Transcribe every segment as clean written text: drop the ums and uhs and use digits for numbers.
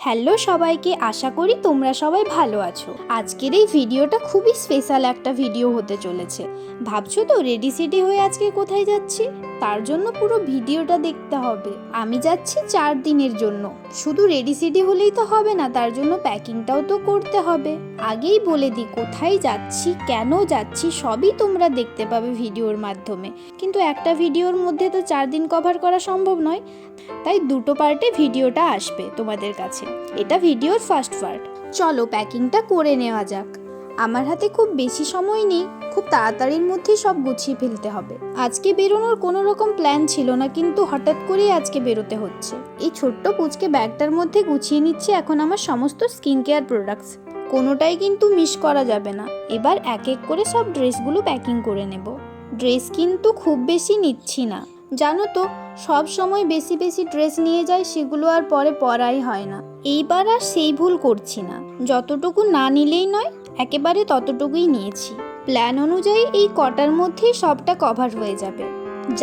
Hello সবাইকে, আশা করি তোমরা সবাই ভালো আছো। আজকের এই ভিডিওটা খুবই স্পেশাল একটা ভিডিও হতে চলেছে। ভাবছো তো রেডি সেডি হয়ে আজকে কোথায় যাচ্ছি? তার জন্য পুরো ভিডিওটা দেখতে হবে। আমি যাচ্ছি 4 দিনের জন্য। শুধু রেডি সেডি হলেই তো হবে না, তার জন্য প্যাকিংটাও তো করতে হবে। আগেই বলে দিই কোথায় যাচ্ছি, কেন যাচ্ছি সবই তোমরা দেখতে পাবে ভিডিওর মাধ্যমে। কিন্তু একটা ভিডিওর মধ্যে তো 4 দিন কভার করা সম্ভব নয়, তাই দুটো পার্টে ভিডিওটা আসবে তোমাদের কাছে। এটা ভিডিওর ফার্স্ট পার্ট। চলো প্যাকিংটা করে নেওয়া যাক। আমার হাতে খুব বেশি সময় নেই, খুব তাড়াতাড়ির মধ্যেই সব গুছিয়ে ফেলতে হবে। আজকে বেরোনোর কোনো রকম প্ল্যান ছিল না, কিন্তু হঠাৎ করেই আজকে বেরোতে হচ্ছে। এই ছোট্ট পুচকে ব্যাগটার মধ্যে গুছিয়ে নিচ্ছি এখন আমার সমস্ত স্কিন কেয়ার প্রোডাক্টস। কোনোটাই কিন্তু মিস করা যাবে না। এবার এক এক করে সব ড্রেসগুলো প্যাকিং করে নেব। ড্রেস কিন্তু খুব বেশি নিচ্ছি না, জানো তো সব সময় বেশি বেশি ড্রেস নিয়ে যায়, সেগুলো আর পরে পরাই হয় না। এইবার আর সেই ভুল করছি না, যতটুকু না নিলেই নয় একেবারে ততটুকুই নিয়েছি। প্ল্যান অনুযায়ী এই কটার মধ্যেই সবটা কভার হয়ে যাবে।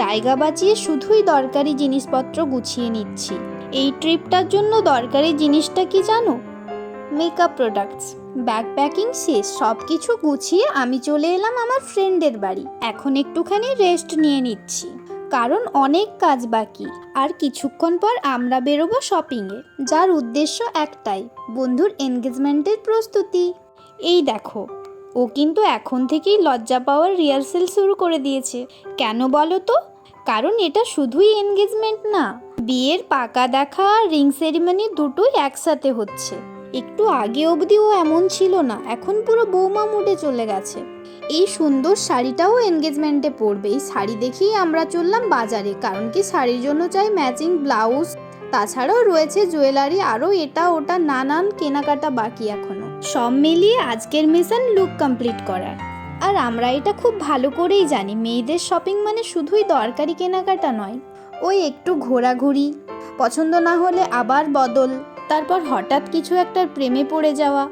জায়গা বাঁচিয়ে শুধুই দরকারি জিনিসপত্র গুছিয়ে নিচ্ছি। এই ট্রিপটার জন্য দরকারি জিনিসটা কি জানো? Makeup products. ব্যাগ প্যাকিং শেষ, সব কিছু গুছিয়ে আমি চলে এলাম আমার ফ্রেন্ডের বাড়ি। এখন একটুখানি রেস্ট নিয়ে নিচ্ছি, কারণ অনেক কাজ বাকি। আর কিছুক্ষণ পর আমরা বেরোবো শপিংয়ে, যার উদ্দেশ্য একটাই, বন্ধুর এনগেজমেন্টের প্রস্তুতি। এই দেখো, ও কিন্তু এখন থেকেই লজ্জা পাওয়ার রিহার্সেল শুরু করে দিয়েছে। কেন বলো তো? কারণ এটা শুধুই এনগেজমেন্ট না, বিয়ের পাকা দেখা আর রিং সেরিমনি দুটোই একসাথে হচ্ছে। একটু আগে অবধি ও এমন ছিল না, এখন পুরো বৌমা মুডে চলে গেছে। এই সুন্দর শাড়িটাও এনগেজমেন্টে পরবে। এই শাড়ি দেখেই আমরা চললাম বাজারে, কারণ কি শাড়ির জন্য চাই ম্যাচিং ব্লাউজ, তাছাড়াও রয়েছে জুয়েলারি, আরও এটা ওটা নানান কেনাকাটা বাকি এখনো। সব মিলিয়ে আজকের মিশন লুক কমপ্লিট করার। আর আমরা এটা খুব ভালো করেই জানি, মেয়েদের শপিং মানে শুধুই দরকারি কেনাকাটা নয়, ওই একটু ঘোরাঘুরি, পছন্দ না হলে আবার বদল, তারপর হঠাৎ কিছু একটার প্রেমে পড়ে যাওয়া।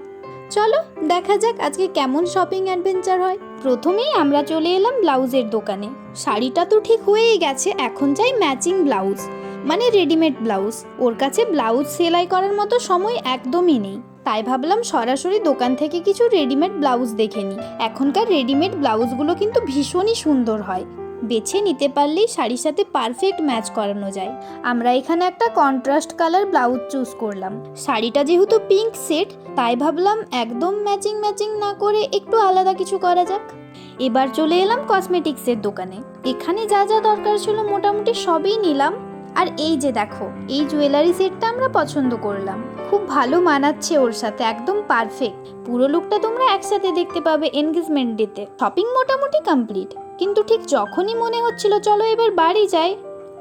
চলো দেখা যাক আজকে কেমন শপিং অ্যাডভেঞ্চার হয়। প্রথমেই আমরা চলে এলাম ব্লাউজের দোকানে। শাড়িটা তো ঠিক হয়েই গেছে, এখন চাই ম্যাচিং ব্লাউজ, মানে রেডিমেড ব্লাউজ। ওর কাছে ব্লাউজ সেলাই করার মতো সময় একদমই নেই, তাই ভাবলাম সরাসরি দোকান থেকে কিছু রেডিমেড ব্লাউজ দেখে নিই। এখনকার রেডিমেড ব্লাউজগুলো কিন্তু ভীষণই সুন্দর হয়, বেছে নিতে পারলেই শাড়ির সাথে পারফেক্ট ম্যাচ করানো যায়। আমরা এখানে একটা কন্ট্রাস্ট কালার ব্লাউজ চুজ করলাম। শাড়িটা যেহেতু পিঙ্ক সেট, তাই ভাবলাম একদম ম্যাচিং ম্যাচিং না করে একটু আলাদা কিছু করা যাক। এবার চলে এলাম কসমেটিক্সের দোকানে। এখানে যা যা দরকার ছিল মোটামুটি সবই নিলাম। আর এই যে দেখো, এই জুয়েলারি সেটটা আমরা পছন্দ করলাম, খুব ভালো মানাচ্ছে ওর সাথে, একদম পারফেক্ট। পুরো লুকটা তোমরা একসাথে দেখতে পাবে এনগেজমেন্ট ডেতে। শপিং মোটামুটি কমপ্লিট, কিন্তু ঠিক যখনই মনে হচ্ছিল চলো এবার বাড়ি যাই,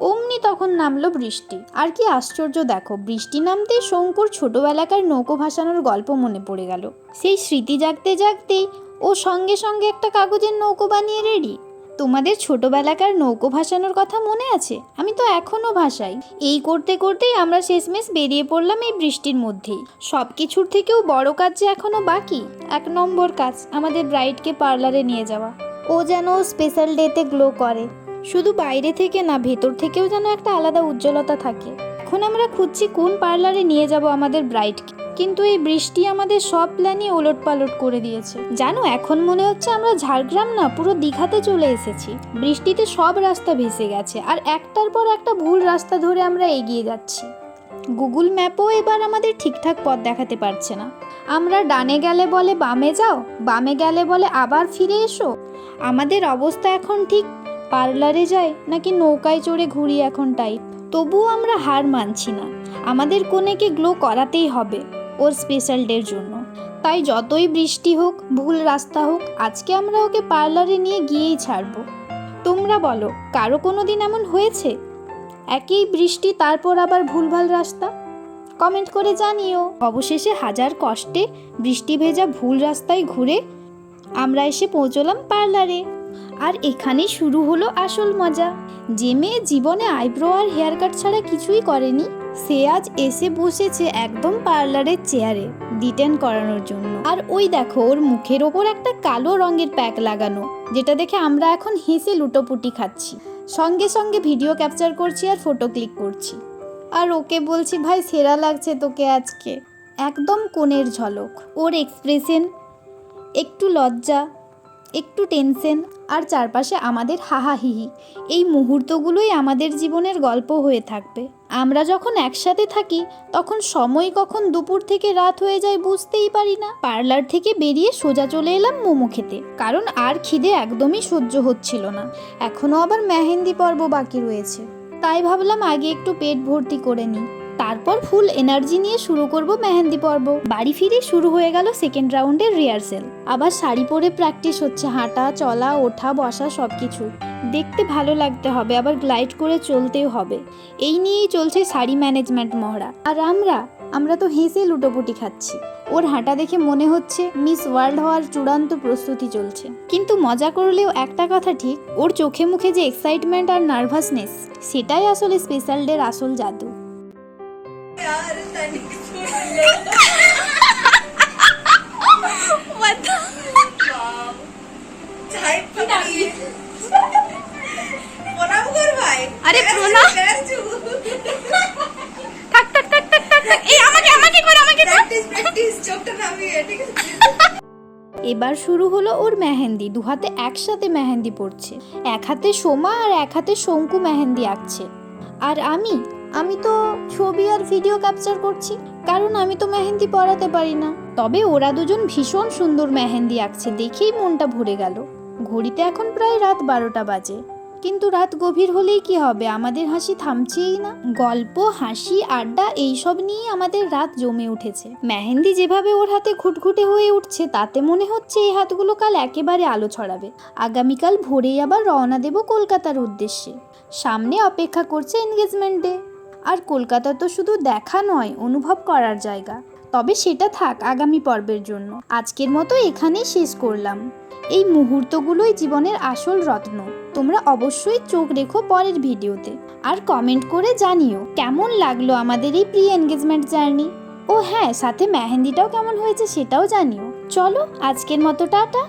অমনি তখন নামলো বৃষ্টি। আর কি আশ্চর্য দেখো, বৃষ্টি নামতেই শঙ্কর ছোটবেলাকার নৌকো ভাসানোর গল্প মনে পড়ে গেল। সেই স্মৃতি জাগতে জাগতেই ও সঙ্গে সঙ্গে একটা কাগজের নৌকো বানিয়ে রেডি। তোমাদের ছোটবেলাকার নৌকো ভাসানোর কথা মনে আছে? আমি তো এখনো ভাসাই। এই করতে করতেই আমরা শেষমেশ বেরিয়ে পড়লাম এই বৃষ্টির মধ্যেই। সব কিছুর থেকেও বড় কাজ যে এখনো বাকি, 1 নম্বর কাজ আমাদের ব্রাইডকে পার্লারে নিয়ে যাওয়া। ও যেন স্পেশাল ডেতে গ্লো করে, শুধু বাইরে থেকে না, ভেতর থেকেও যেন একটা আলাদা উজ্জ্বলতা থাকে। এখন আমরা খুঁজছি কোন পার্লারে নিয়ে যাব আমাদের ব্রাইডকে, কিন্তু এই বৃষ্টি আমাদের সব প্ল্যানই ওলট পালট করে দিয়েছে। জানো, এখন মনে হচ্ছে আমরা ঝাড়গ্রাম না, পুরো দীঘাতে চলে এসেছি। বৃষ্টিতে সব রাস্তা ভেসে গেছে, আর একটার পর একটা ভুল রাস্তা ধরে আমরা এগিয়ে যাচ্ছি। গুগল ম্যাপও এবার আমাদের ঠিকঠাক পথ দেখাতে পারছে না। আমরা ডানে গেলে বলে বামে যাও, বামে গেলে বলে আবার ফিরে এসো। আমাদের অবস্থা এখন ঠিক পার্লারে যাই নাকি নৌকায় চড়ে ঘুরি এখন টাইপ। তবুও আমরা হার মানছি না, আমাদের কনেকে গ্লো করাতেই হবে ওর স্পেশাল ডের জন্য। তাই যতই বৃষ্টি হোক, ভুল রাস্তা হোক, আজকে আমরা ওকে পার্লারে নিয়ে গিয়েই ছাড়বো। তোমরা বলো, কারো কোনো দিন এমন হয়েছে? একই বৃষ্টি, তারপর আবার ভুলভাল রাস্তা? কমেন্ট করে জানিও। অবশেষে হাজার কষ্টে বৃষ্টি ভেজা ভুল রাস্তায় ঘুরে আমরা এসে পৌঁছলাম পার্লারে। আর এখানেই শুরু হলো আসল মজা। যে মেয়ে জীবনে আইব্রো আর হেয়ার কাট ছাড়া কিছুই করেনি, সে আজ এসে বসেছে একদম পার্লারের চেয়ারে ডিটেন করানোর জন্য। আর ওই দেখো, ওর মুখের ওপর একটা কালো রঙের প্যাক লাগানো, যেটা দেখে আমরা এখন হেসে লুটোপুটি খাচ্ছি। সঙ্গে সঙ্গে ভিডিও ক্যাপচার করছি আর ফটো ক্লিক করছি। আর ওকে বলছি ভাই সেরা লাগছে তোকে আজকে। একদম কোণের ঝলক। ওর এক্সপ্রেশন, একটু লজ্জা, একটু টেনশন, আর চারপাশে আমাদের হাহাহিহি। এই মুহূর্তগুলোই আমাদের জীবনের গল্প হয়ে থাকবে। আমরা যখন একসাথে থাকি তখন সময় কখন দুপুর থেকে রাত হয়ে যায় বুঝতেই পারি না। পার্লার থেকে বেরিয়ে সোজা চলে এলাম মোমো খেতে, কারণ আর খিদে একদমই সহ্য হচ্ছিল না। এখনও আবার মেহেন্দি পর্ব বাকি রয়েছে, তাই ভাবলাম আগে একটু পেট ভর্তি করে নিই, তারপর ফুল এনার্জি নিয়ে শুরু করব মেহেন্দি পর্ব। বাড়ি ফিরে শুরু হয়ে গেল সেকেন্ড রাউন্ডের রিহার্সেল। আবার শাড়ি পরে প্র্যাকটিস হচ্ছে, হাঁটা চলা ওঠা বসা সব কিছু। দেখতে ভালো লাগতে হবে, আবার গ্লাইড করে চলতেও হবে। এই নিয়েই চলছে শাড়ি ম্যানেজমেন্ট মহড়া। আর আমরা তো হেসে লুটোপুটি খাচ্ছি। ওর হাঁটা দেখে মনে হচ্ছে মিস ওয়ার্ল্ড হওয়ার চূড়ান্ত প্রস্তুতি চলছে। কিন্তু মজা করলেও একটা কথা ঠিক, ওর চোখে মুখে যে এক্সাইটমেন্ট আর নার্ভাসনেস, সেটাই আসলে স্পেশাল ডের আসল জাদু। আরে প্রণাম। থাক থাক থাক থাক থাক থাক। এই আমাকে কর প্র্যাকটিস চোখটা নামিয়ে, ঠিক আছে? এবার শুরু হলো ওর মেহেন্দি। দু হাতে একসাথে মেহেন্দি পড়ছে, এক হাতে সোমা আর এক হাতে শঙ্কু মেহেন্দি আঁকছে। আর আমি তো ছবি আর ভিডিও ক্যাপচার করছি, কারণ আমি তো মেহেন্দি পরাতে পারি না। তবে ওরা দুজন ভীষণ সুন্দর মেহেন্দি আঁকছে, দেখেই মনটা ভরে গেল। ঘড়িতে এখন প্রায় রাত 12টা বাজে, কিন্তু রাত গভীর হলেই কি হবে, আমাদের হাসি থামছেই না। গল্প, হাসি, আড্ডা এইসব নিয়েই আমাদের রাত জমে উঠেছে। মেহেন্দি যেভাবে ওর হাতে ঘুটঘুটে হয়ে উঠছে, তাতে মনে হচ্ছে এই হাতগুলো কাল একেবারে আলো ছড়াবে। আগামীকাল ভোরেই আবার রওনা দেব কলকাতার উদ্দেশ্যে। সামনে অপেক্ষা করছে এনগেজমেন্ট ডে। আর কলকাতা তো শুধু দেখা নয়, অনুভব করার জায়গা। তবে সেটা থাক আগামী পর্বের জন্য। আজকের মতো এখানেই শেষ করলাম। এই মুহূর্তগুলোই জীবনের আসল রত্ন। তোমরা অবশ্যই চোখ রেখো পরের ভিডিওতে, আর কমেন্ট করে জানিও কেমন লাগলো আমাদের এই প্রি এনগেজমেন্ট জার্নি। ও হ্যাঁ, সাথে মেহেন্দিটাও কেমন হয়েছে সেটাও জানিও। চলো আজকের মতো টাটা।